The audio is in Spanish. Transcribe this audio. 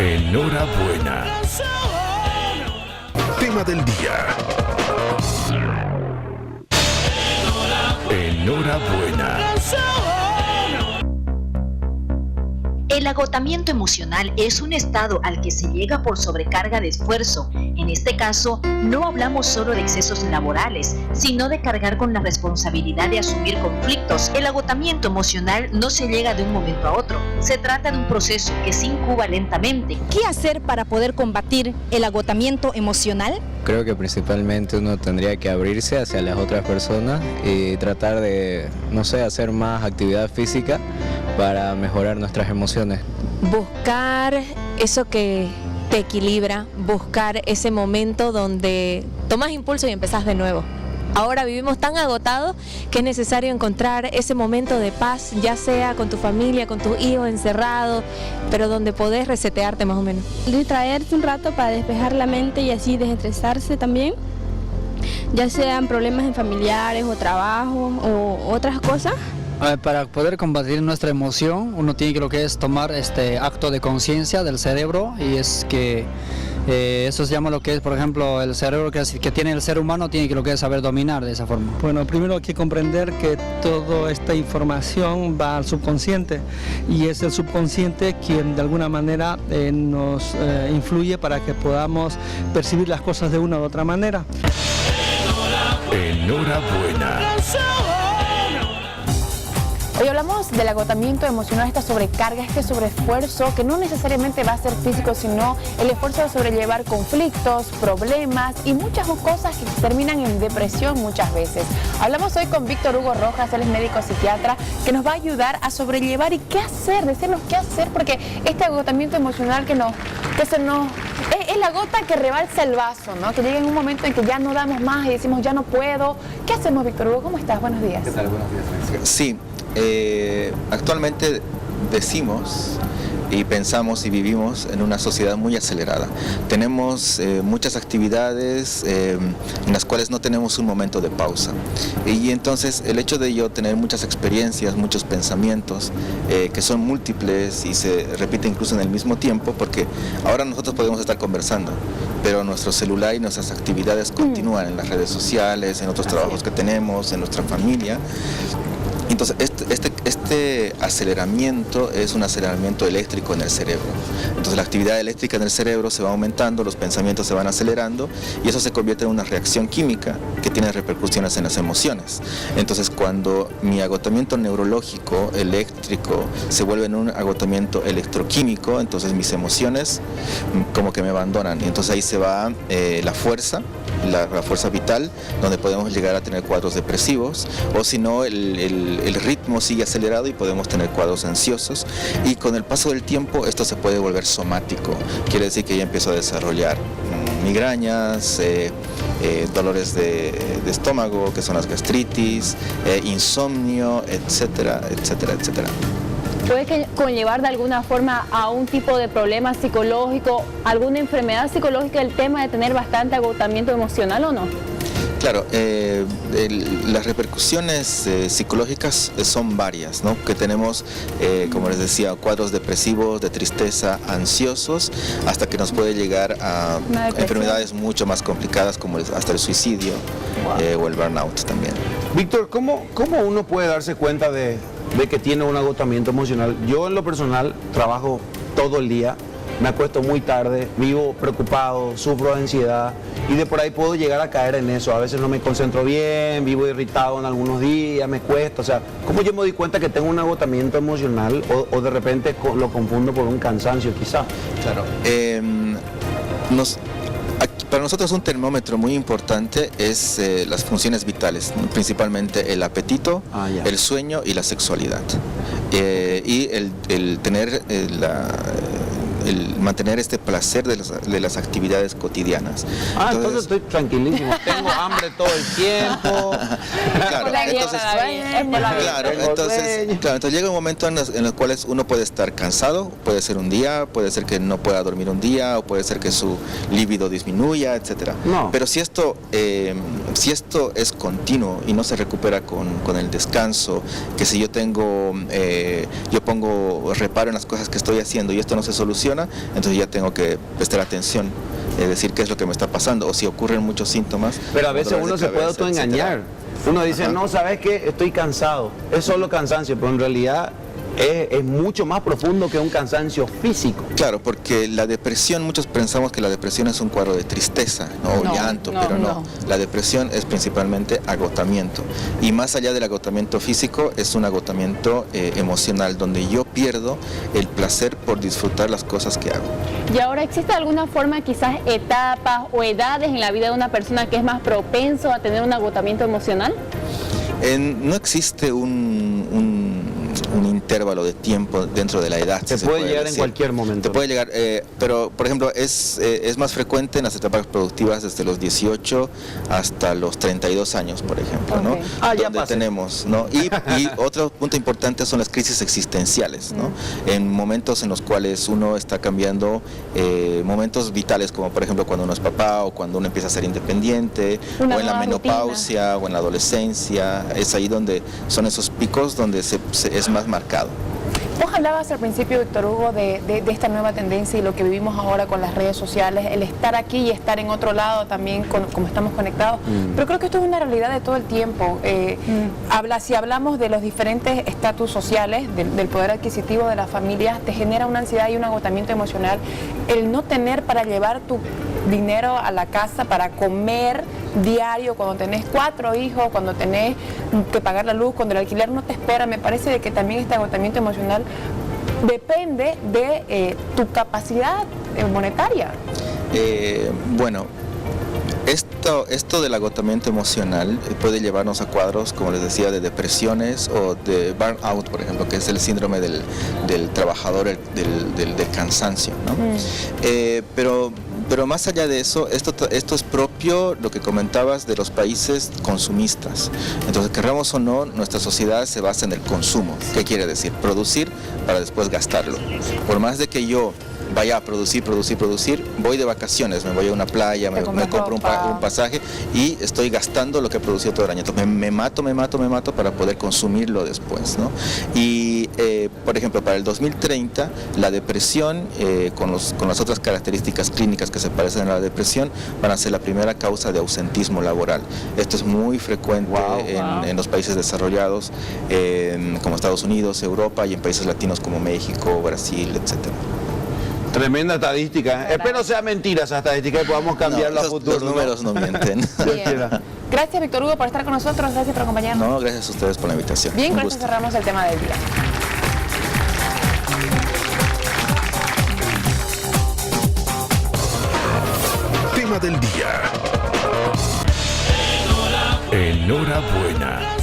Enhorabuena. Tema del día. Enhorabuena. El agotamiento emocional es un estado al que se llega por sobrecarga de esfuerzo. En este caso, no hablamos solo de excesos laborales, sino de cargar con la responsabilidad de asumir conflictos. El agotamiento emocional no se llega de un momento a otro. Se trata de un proceso que se incuba lentamente. ¿Qué hacer para poder combatir el agotamiento emocional? Creo que principalmente uno tendría que abrirse hacia las otras personas y tratar de, no sé, hacer más actividad física para mejorar nuestras emociones. Buscar eso que te equilibra, buscar ese momento donde tomas impulso y empezás de nuevo. Ahora vivimos tan agotados que es necesario encontrar ese momento de paz, ya sea con tu familia, con tus hijos encerrados, pero donde podés resetearte más o menos. Distraerte un rato para despejar la mente y así desestresarse también, ya sean problemas en familiares o trabajo o otras cosas. Para poder combatir nuestra emoción, uno tiene que lo que es tomar este acto de conciencia del cerebro, y es que eso se llama lo que es, por ejemplo, el cerebro que tiene el ser humano tiene que lo que es saber dominar de esa forma. Bueno, primero hay que comprender que toda esta información va al subconsciente, y es el subconsciente quien de alguna manera nos influye para que podamos percibir las cosas de una u otra manera. Enhorabuena. Hoy hablamos del agotamiento emocional, esta sobrecarga, este sobreesfuerzo que no necesariamente va a ser físico, sino el esfuerzo de sobrellevar conflictos, problemas y muchas cosas que terminan en depresión muchas veces. Hablamos hoy con Víctor Hugo Rojas, él es médico psiquiatra, que nos va a ayudar a sobrellevar y qué hacer, decirnos qué hacer, porque este agotamiento emocional es la gota que rebalsa el vaso, ¿no? Que llega en un momento en que ya no damos más y decimos ya no puedo. ¿Qué hacemos, Víctor Hugo? ¿Cómo estás? Buenos días. ¿Qué tal? Buenos días, Francisca. Sí. Actualmente decimos y pensamos y vivimos en una sociedad muy acelerada. Tenemos muchas actividades en las cuales no tenemos un momento de pausa. Y entonces el hecho de yo tener muchas experiencias, muchos pensamientos que son múltiples y se repiten incluso en el mismo tiempo, porque ahora nosotros podemos estar conversando, pero nuestro celular y nuestras actividades continúan en las redes sociales, en otros trabajos que tenemos, en nuestra familia. Entonces, este aceleramiento es un aceleramiento eléctrico en el cerebro. Entonces, la actividad eléctrica en el cerebro se va aumentando, los pensamientos se van acelerando y eso se convierte en una reacción química que tiene repercusiones en las emociones. Entonces, cuando mi agotamiento neurológico, eléctrico, se vuelve en un agotamiento electroquímico, entonces mis emociones como que me abandonan. Y entonces ahí se va la fuerza vital, donde podemos llegar a tener cuadros depresivos, o si no, el ritmo sigue acelerado y podemos tener cuadros ansiosos, y con el paso del tiempo esto se puede volver somático, quiere decir que ya empiezo a desarrollar migrañas, dolores de estómago, que son las gastritis, insomnio, etcétera, etcétera, etcétera. ¿Puede conllevar de alguna forma a un tipo de problema psicológico, alguna enfermedad psicológica, el tema de tener bastante agotamiento emocional o no? Claro, las repercusiones psicológicas son varias, ¿no? Que tenemos, como les decía, cuadros depresivos, de tristeza, ansiosos, hasta que nos puede llegar a enfermedades mucho más complicadas como hasta el suicidio. Wow. O el burnout también. Víctor, ¿cómo uno puede darse cuenta de que tiene un agotamiento emocional? Yo en lo personal trabajo todo el día, me acuesto muy tarde, vivo preocupado, sufro de ansiedad y de por ahí puedo llegar a caer en eso. A veces no me concentro bien, vivo irritado en algunos días, me cuesta. O sea, ¿cómo yo me doy cuenta que tengo un agotamiento emocional o de repente lo confundo por un cansancio quizá? Claro, para nosotros un termómetro muy importante es las funciones vitales, principalmente el apetito, el sueño y la sexualidad. Y el tener el mantener este placer de las actividades cotidianas. Entonces estoy tranquilísimo, tengo hambre todo el tiempo. Entonces llega un momento en los cuales uno puede estar cansado, puede ser un día, puede ser que no pueda dormir un día, o puede ser que su libido disminuya, etcétera. Pero si esto es continuo y no se recupera con el descanso, que si yo pongo reparo en las cosas que estoy haciendo y esto no se soluciona, funciona, entonces ya tengo que prestar atención, es decir, qué es lo que me está pasando, o si ocurren muchos síntomas. Pero a veces uno se puede autoengañar. Uno dice, Ajá. no, ¿sabes qué? Estoy cansado. Es solo cansancio, pero en realidad es mucho más profundo que un cansancio físico. Claro, porque la depresión, muchos pensamos que la depresión es un cuadro de tristeza, ¿no? O llanto, pero no. La depresión es principalmente agotamiento. Y más allá del agotamiento físico, es un agotamiento emocional, donde yo pierdo el placer por disfrutar las cosas que hago. Y ahora, ¿existe alguna forma, quizás etapas o edades en la vida de una persona que es más propenso a tener un agotamiento emocional? No existe un intervalo de tiempo dentro de la edad. Se puede llegar en cualquier momento. Te puede llegar, pero por ejemplo es más frecuente en las etapas productivas desde los 18 hasta los 32 años, por ejemplo, ¿no? Ya donde pasé. tenemos, ¿no? Y otro punto importante son las crisis existenciales, ¿no? En momentos en los cuales uno está cambiando momentos vitales, como por ejemplo cuando uno es papá o cuando uno empieza a ser independiente, o en la menopausia o en la adolescencia. Es ahí donde son esos picos donde es más marcado. Vos hablabas al principio, Víctor Hugo, de esta nueva tendencia y lo que vivimos ahora con las redes sociales, el estar aquí y estar en otro lado también, como estamos conectados. Pero creo que esto es una realidad de todo el tiempo. Si hablamos de los diferentes estatus sociales, del poder adquisitivo de las familias, te genera una ansiedad y un agotamiento emocional. El no tener para llevar tu dinero a la casa para comer diario, cuando tenés 4 hijos, cuando tenés que pagar la luz, cuando el alquiler no te espera, me parece de que también este agotamiento emocional depende de tu capacidad monetaria. Bueno, esto del agotamiento emocional puede llevarnos a cuadros, como les decía, de depresiones o de burnout, por ejemplo, que es el síndrome del trabajador, del cansancio, ¿no? Pero más allá de eso, esto es propio, lo que comentabas, de los países consumistas. Entonces, querramos o no, nuestra sociedad se basa en el consumo. ¿Qué quiere decir? Producir para después gastarlo. Por más de que yo vaya a producir, voy de vacaciones, me voy a una playa, me compro un pasaje y estoy gastando lo que he producido todo el año. Entonces me mato para poder consumirlo después, ¿no? Y por ejemplo, para el 2030, la depresión, con las otras características clínicas que se parecen a la depresión, van a ser la primera causa de ausentismo laboral. Esto es muy frecuente en los países desarrollados, como Estados Unidos, Europa, y en países latinos como México, Brasil, etcétera. Tremenda estadística. Espero sea mentira esa estadística y podamos cambiarla a futuro. Los números no mienten. Gracias, Víctor Hugo, por estar con nosotros. Gracias por acompañarnos. No, gracias a ustedes por la invitación. Bien, con esto cerramos el tema del día. Tema del día. Enhorabuena.